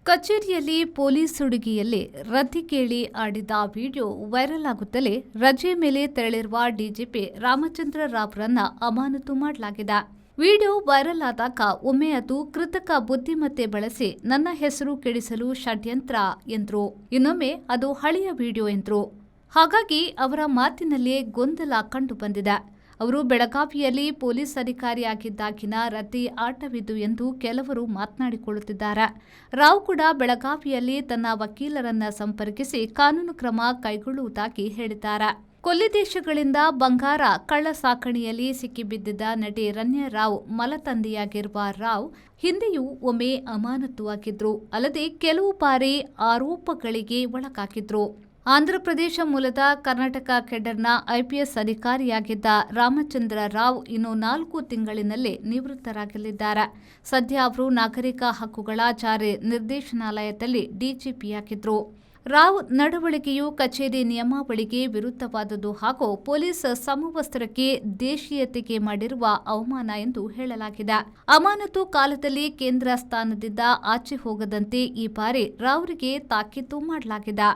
ಕಚೇರಿಯಲ್ಲಿ ಪೊಲೀಸ್ ಹುಡುಗಿಯಲ್ಲಿ ರತಿ ಕೇಳಿ ಆಡಿದ ವಿಡಿಯೋ ವೈರಲ್ ಆಗುತ್ತಲೇ ರಜೆ ಮೇಲೆ ತೆರಳಿರುವ ಡಿಜಿಪಿ ರಾಮಚಂದ್ರ ರಾವ್ರನ್ನ ಅಮಾನತು ಮಾಡಲಾಗಿದೆ. ವಿಡಿಯೋ ವೈರಲ್ ಆದಾಗ ಒಮ್ಮೆ ಅದು ಕೃತಕ ಬುದ್ಧಿಮತ್ತೆ ಬಳಸಿ ನನ್ನ ಹೆಸರು ಕೆಡಿಸಲು ಷಡ್ಯಂತ್ರ ಎಂದ್ರು, ಇನ್ನೊಮ್ಮೆ ಅದು ಹಳೆಯ ವಿಡಿಯೋ ಎಂದ್ರು. ಹಾಗಾಗಿ ಅವರ ಮಾತಿನಲ್ಲೇ ಗೊಂದಲ ಕಂಡು ಬಂದಿದೆ. ಅವರು ಬೆಳಗಾವಿಯಲ್ಲಿ ಪೊಲೀಸ್ ಅಧಿಕಾರಿಯಾಗಿದ್ದಾಗಿನ ರತಿ ಆಟವಿದ್ದು ಎಂದು ಕೆಲವರು ಮಾತನಾಡಿಕೊಳ್ಳುತ್ತಿದ್ದಾರೆ. ರಾವ್ ಕೂಡ ಬೆಳಗಾವಿಯಲ್ಲಿ ತನ್ನ ವಕೀಲರನ್ನ ಸಂಪರ್ಕಿಸಿ ಕಾನೂನು ಕ್ರಮ ಕೈಗೊಳ್ಳುವುದಾಗಿ ಹೇಳಿದ್ದಾರೆ. ಕೊಲ್ಲಿ ಬಂಗಾರ ಕಳ್ಳ ಸಾಕಣೆಯಲ್ಲಿ ಸಿಕ್ಕಿಬಿದ್ದಿದ್ದ ನಟಿ ರಣ್ಯಾ ರಾವ್ ಮಲತಂದೆಯಾಗಿರುವ ರಾವ್ ಹಿಂದೆಯೂ ಒಮ್ಮೆ ಅಮಾನತು ಆಗಿದ್ರು. ಅಲ್ಲದೆ ಕೆಲವು ಬಾರಿ ಆರೋಪಗಳಿಗೆ ಒಳಗಾಗಿದ್ರು. ಆಂಧ್ರಪ್ರದೇಶ ಮೂಲದ ಕರ್ನಾಟಕ ಕೆಡರ್ನ ಐಪಿಎಸ್ ಅಧಿಕಾರಿಯಾಗಿದ್ದ ರಾಮಚಂದ್ರ ರಾವ್ ಇನ್ನು 4 ತಿಂಗಳಿನಲ್ಲೇ ನಿವೃತ್ತರಾಗಲಿದ್ದಾರೆ. ಸದ್ಯ ಅವರು ನಾಗರಿಕ ಹಕ್ಕುಗಳ ಜಾರಿ ನಿರ್ದೇಶನಾಲಯದಲ್ಲಿ ಡಿಜಿಪಿಯಾಗಿದ್ರು. ರಾವ್ ನಡವಳಿಕೆಯು ಕಚೇರಿ ನಿಯಮಾವಳಿಗೆ ವಿರುದ್ಧವಾದುದು ಹಾಗೂ ಪೊಲೀಸ್ ಸಮವಸ್ತ್ರಕ್ಕೆ ದೇಶೀಯತೆಗೆ ಮಾಡಿರುವ ಅವಮಾನ ಎಂದು ಹೇಳಲಾಗಿದೆ. ಅಮಾನತು ಕಾಲದಲ್ಲಿ ಕೇಂದ್ರ ಸ್ಥಾನದಿಂದ ಆಚೆ ಹೋಗದಂತೆ ಈ ಬಾರಿ ರಾವ್ರಿಗೆ ತಾಕೀತು ಮಾಡಲಾಗಿದೆ.